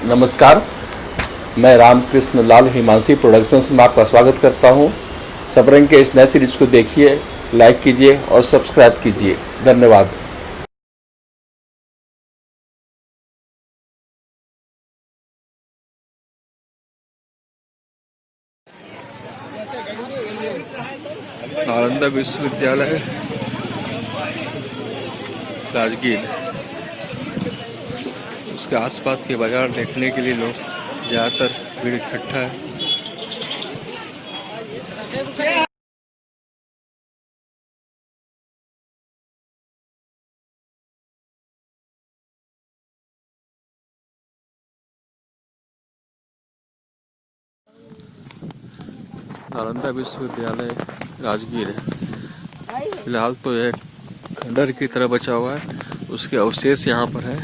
नमस्कार, मैं रामकृष्ण लाल हिमांशी प्रोडक्शंस में आपका स्वागत करता हूं। सबरंग के इस नए सीरीज को देखिए, लाइक कीजिए और सब्सक्राइब कीजिए। धन्यवाद। नालंदा विश्वविद्यालय राजगीर, उसके आसपास के बाजार देखने के लिए लोग ज़्यादातर भीड़ इकट्ठा है। नालंदा विश्वविद्यालय राजगीर है। फिलहाल तो यह खंडहर की तरह बचा हुआ है, उसके अवशेष यहाँ पर है।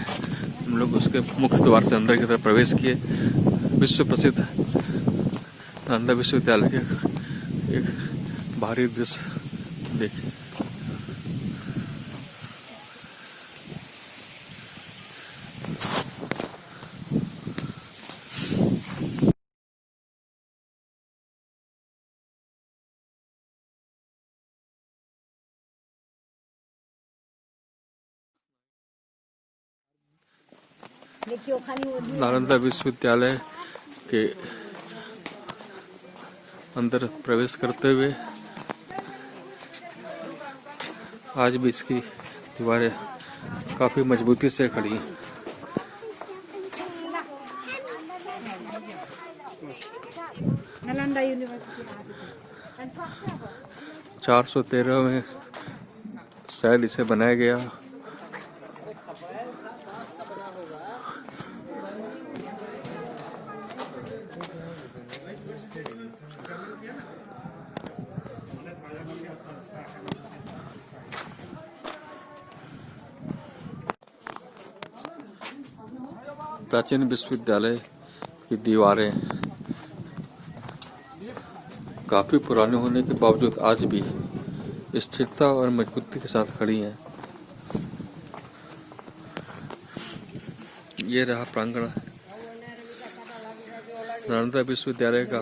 हम लोग उसके मुख्य द्वार से अंदर की तरफ प्रवेश किए। विश्व प्रसिद्ध नालंदा विश्वविद्यालय के एक बाहरी दृश्य देखिए। नालंदा विश्वविद्यालय के अंदर प्रवेश करते हुए आज भी इसकी दीवारें काफी मजबूती से खड़ी हैं। नालंदा यूनिवर्सिटी 413 में शायद इसे बनाया गया। प्राचीन विश्वविद्यालय की दीवारें काफी पुराने होने के बावजूद आज भी स्थिरता और मजबूती के साथ खड़ी हैं। ये रहा प्रांगण नालंदा विश्वविद्यालय का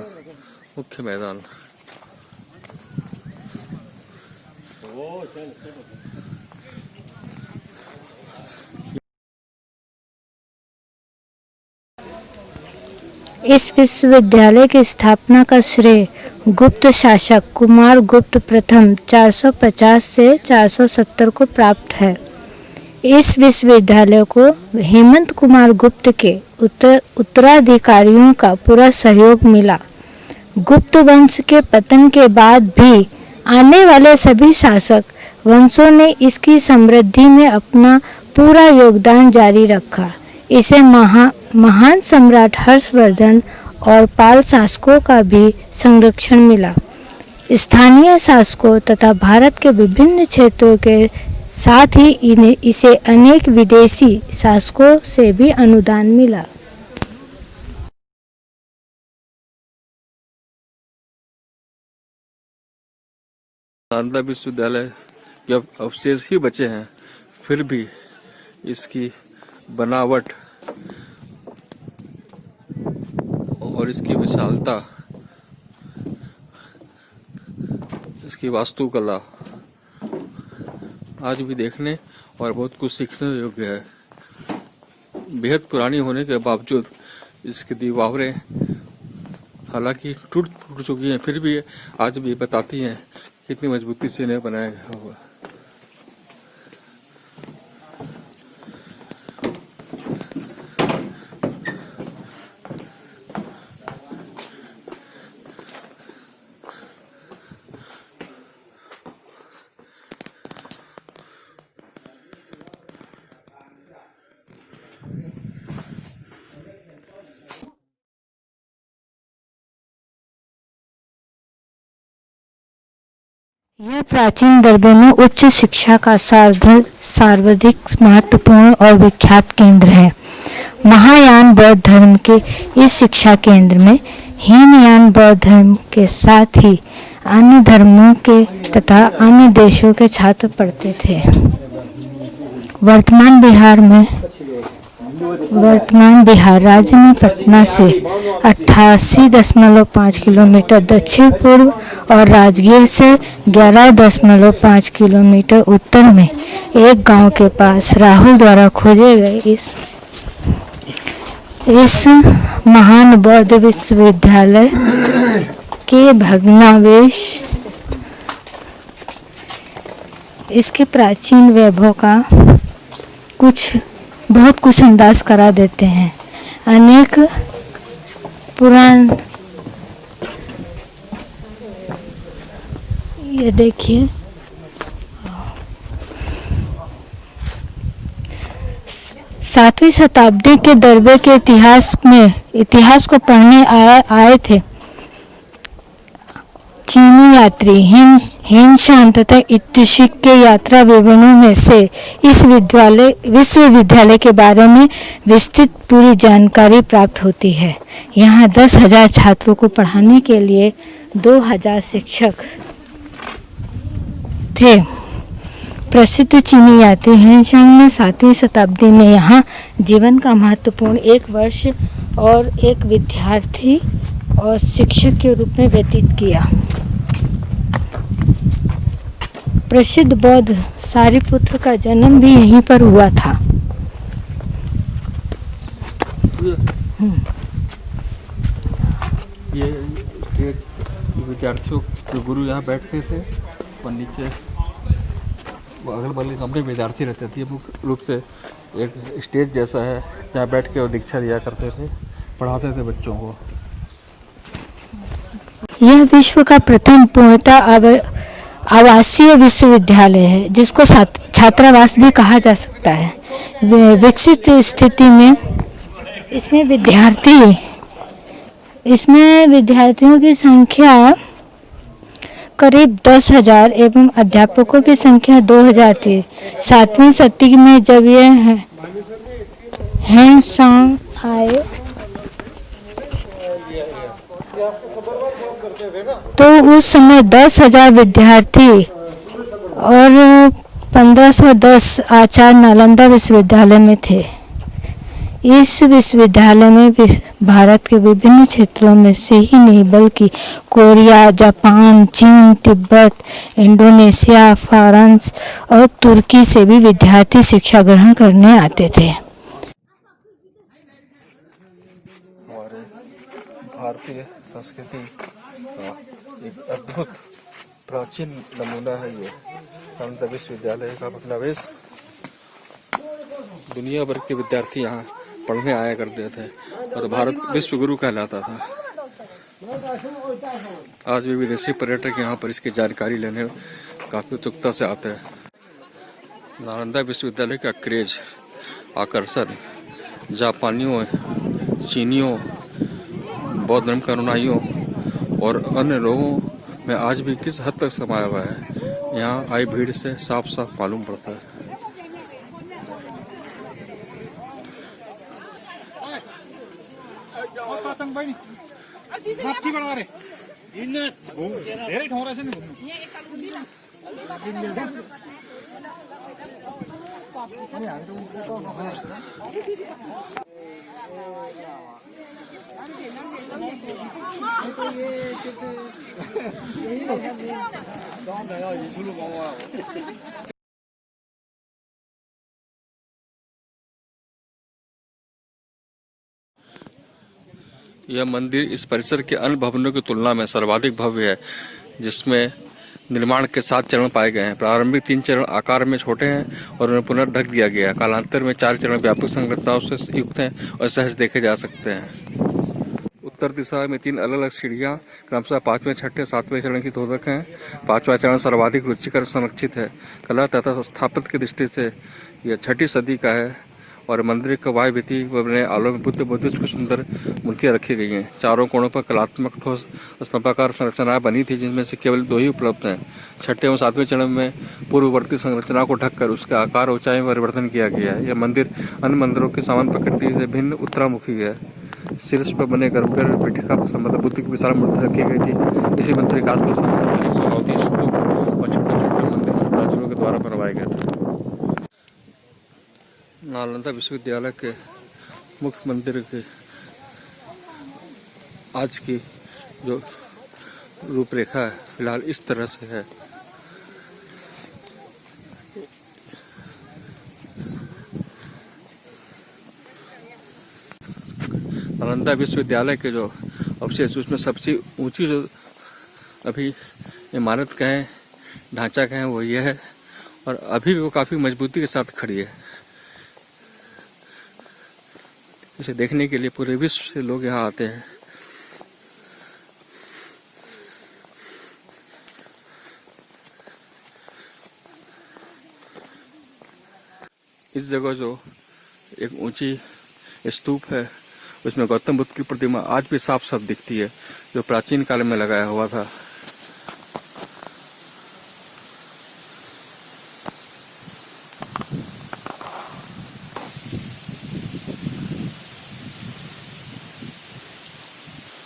मुख्य मैदान। इस विश्वविद्यालय की स्थापना का श्रेय गुप्त शासक कुमार गुप्त प्रथम 450 से 470 को प्राप्त है। इस विश्वविद्यालय को हेमंत कुमार गुप्त के उत्तराधिकारियों का पूरा सहयोग मिला। गुप्त वंश के पतन के बाद भी आने वाले सभी शासक वंशों ने इसकी समृद्धि में अपना पूरा योगदान जारी रखा। इसे महान सम्राट हर्षवर्धन और पाल शासकों का भी संरक्षण मिला। स्थानीय शासकों तथा भारत के विभिन्न क्षेत्रों के साथ ही इसे अनेक विदेशी शासकों से भी अनुदान मिला। नालंदा विश्वविद्यालय के अवशेष ही बचे हैं, फिर भी इसकी बनावट और इसकी विशालता, इसकी वास्तुकला आज भी देखने और बहुत कुछ सीखने योग्य है। बेहद पुरानी होने के बावजूद इसकी दीवारें हालांकि टूट चुकी हैं, फिर भी आज भी बताती हैं कितनी मजबूती से इन्हें बनाया गया हुआ। यह प्राचीन दरबार में उच्च शिक्षा का सर्वाधिक महत्वपूर्ण और विख्यात केंद्र है। महायान बौद्ध धर्म के इस शिक्षा केंद्र में हीनयान बौद्ध धर्म के साथ ही अन्य धर्मों के तथा अन्य देशों के छात्र पढ़ते थे। वर्तमान बिहार में वर्तमान बिहार राज्य में पटना से 88.5 किलोमीटर दक्षिण पूर्व और राजगीर से 11.5 किलोमीटर उत्तर में एक गांव के पास राहुल द्वारा खोजे गए इस महान बौद्ध विश्वविद्यालय के भग्नावशेष इसके प्राचीन वैभव का बहुत कुछ अंदाज करा देते हैं। अनेक पुराण, ये देखिए, सातवीं शताब्दी के दरबार के इतिहास को पढ़ने आए थे चीनी यात्री हिनशान तथा इत्तुशिक के यात्रा विवरणों में से इस विश्वविद्यालय के बारे में विस्तृत पूरी जानकारी प्राप्त होती है। यहाँ 10,000 छात्रों को पढ़ाने के लिए 2,000 शिक्षक थे। प्रसिद्ध चीनी यात्री हिनशान ने 7वीं शताब्दी में यहाँ जीवन का महत्वपूर्ण 1 वर्ष और एक विद्यार्थी और शिक्षक के रूप में व्यतीत किया। प्रसिद्ध बौद्ध सारिपुत्र का जन्म भी यहीं पर हुआ था। ये विद्यार्थियों के गुरु यहाँ बैठते थे और नीचे अगल बगल कमरे में विद्यार्थी रहते थे। मुख्य रूप से एक स्टेज जैसा है जहाँ बैठ के वो दीक्षा दिया करते थे, पढ़ाते थे बच्चों को। यह विश्व का प्रथम पूर्णतः आवासीय विश्वविद्यालय है, जिसको छात्रावास भी कहा जा सकता है। विकसित स्थिति में इसमें विद्यार्थियों की संख्या करीब 10,000 एवं अध्यापकों की संख्या 2,000 थी। 7वीं शताब्दी में जब यह हिनशान आए तो उस समय 10,000 विद्यार्थी और 1510 आचार्य नालंदा विश्वविद्यालय में थे। इस विश्वविद्यालय में भारत के विभिन्न क्षेत्रों में से ही नहीं बल्कि कोरिया, जापान, चीन, तिब्बत, इंडोनेशिया, फ्रांस और तुर्की से भी विद्यार्थी शिक्षा ग्रहण करने आते थे। हमारे भारतीय संस्कृति का एक अद्भुत प्राचीन नमूना है ये नालंदा विश्वविद्यालय का भग्नावशेष। दुनिया भर के विद्यार्थी यहाँ पढ़ने आया करते थे और भारत विश्व गुरु कहलाता था। आज भी विदेशी पर्यटक यहाँ पर इसकी जानकारी लेने काफी उत्सुकता से आते हैं। नालंदा विश्वविद्यालय का क्रेज, आकर्षण जापानियों, चीनियों, बौद्ध धर्म के अनुयायियों और अन्य लोगों में आज भी किस हद तक समाया हुआ है, यहाँ आई भीड़ से साफ साफ मालूम पड़ता है। यह मंदिर इस परिसर के अन्य भवनों की तुलना में सर्वाधिक भव्य है, जिसमें निर्माण के 7 चरण पाए गए हैं। प्रारंभिक 3 चरण आकार में छोटे हैं और उन्हें पुनः ढक दिया गया है। कालांतर में 4 चरण व्यापक संरचनाओं से युक्त हैं और सहज देखे जा सकते हैं। उत्तर दिशा में 3 अलग अलग सीढ़ियाँ क्रमशः 5वें, 6ठे, 7वें चरण की धोधक हैं। 5वां चरण सर्वाधिक रुचिकर संरक्षित है। कला तथा स्थापत्य की दृष्टि से यह 6ठी सदी का है और मंदिर के वायु भित्ति में आलोक बुद्ध की सुंदर मूर्तियाँ रखी गई हैं। चारों कोणों पर कलात्मक ठोस स्तंभाकार संरचनाएं बनी थी, जिनमें से केवल 2 ही उपलब्ध हैं। 6ठे एवं 7वें चरण में पूर्ववर्ती संरचना को ढककर उसके आकार ऊंचाई में परिवर्तन किया गया है। यह मंदिर अन्य मंदिरों की सामान्य प्रकृति से भिन्न उत्तरामुखी है। शीर्ष पर बने गर्भगृह पीठिका पर संबंधित बुद्ध की विशाल मूर्ति रखी गई थी। इसी मंदिर के आसपास भगवती स्तूप और छोटे छोटे मंदिर सप्ताचार्यों के द्वारा बनवाए गए थे। नालंदा विश्वविद्यालय के मुख्य मंदिर के आज की जो रूपरेखा है फिलहाल इस तरह से है। नालंदा विश्वविद्यालय के जो अवशेष उसमें सबसे ऊंची जो अभी इमारत कहें ढांचा कहें वो ये है और अभी भी वो काफ़ी मजबूती के साथ खड़ी है। इसे देखने के लिए पूरे विश्व से लोग यहाँ आते हैं। इस जगह जो एक ऊंची स्तूप है उसमें गौतम बुद्ध की प्रतिमा आज भी साफ साफ दिखती है, जो प्राचीन काल में लगाया हुआ था।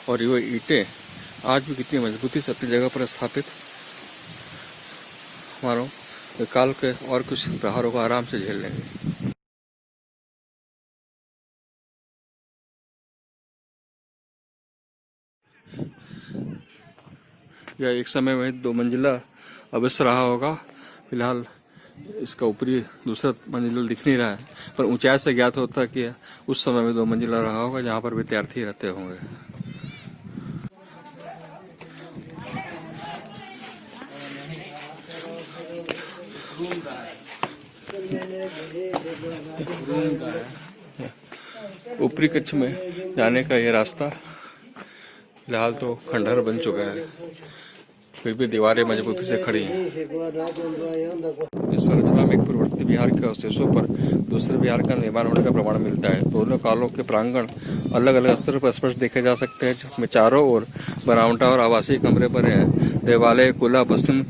और ये ईंटें आज भी कितनी मजबूती से अपनी जगह पर स्थापित मानो काल के और कुछ प्रहारों को आराम से झेल लेंगे। यह एक समय में 2 मंजिला अवश्य रहा होगा। फिलहाल इसका ऊपरी दूसरा मंजिला दिख नहीं रहा है, पर ऊंचाई से ज्ञात होता है कि उस समय में 2 मंजिला रहा होगा, जहाँ पर विद्यार्थी रहते होंगे। ऊपरी कक्ष में जाने का ये रास्ता फिलहाल तो खंडहर बन चुका है, फिर भी दीवारें मजबूती से खड़ी हैं। इस संरचना में एक पूर्ववर्ती विहार के अवशेषों पर दूसरे विहार का निर्माण होने का प्रमाण मिलता है। दोनों कालों के प्रांगण अलग अलग स्तर पर स्पष्ट देखे जा सकते हैं, जिसमें चारों ओर बनावटा और आवासीय कमरे बने हैं। देवालय कुला पश्चिम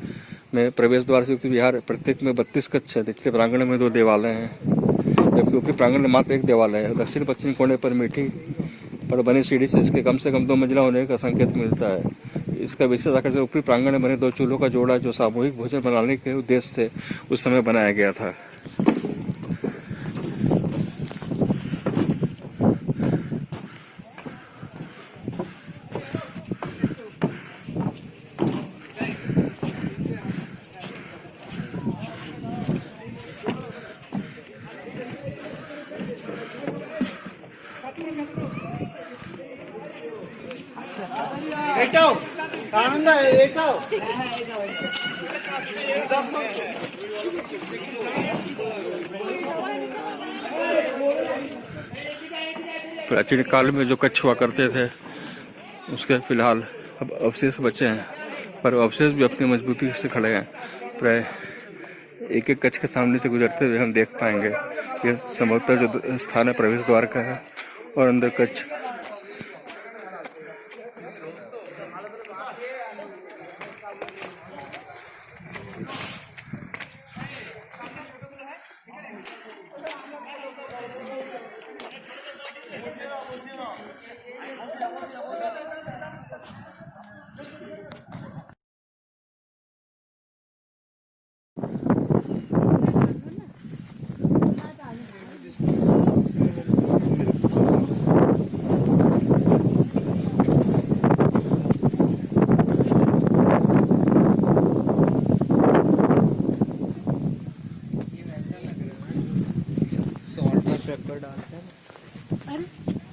में प्रवेश द्वार से युक्त विहार प्रत्येक में 32 कक्ष है। निचले प्रांगण में 2 देवालय हैं, जबकि ऊपरी प्रांगण में मात्र 1 देवालय है। दक्षिण पश्चिम कोने पर मिट्टी पर बनी सीढ़ी से इसके कम से कम 2 मंजिला होने का संकेत मिलता है। इसका विशेष आकर्षण ऊपरी प्रांगण में बने 2 चूल्हों का जोड़ा, जो सामूहिक भोजन बनाने के उद्देश्य से उस समय बनाया गया था। प्राचीन काल में जो कक्ष हुआ करते थे उसके फिलहाल अब अवशेष बचे हैं, पर अवशेष भी अपनी मजबूती से खड़े हैं। प्राय एक एक कक्ष के सामने से गुजरते हुए हम देख पाएंगे ये संभवतः जो स्थान है प्रवेश द्वार का है और अंदर कक्ष।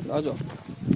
आ जाओ।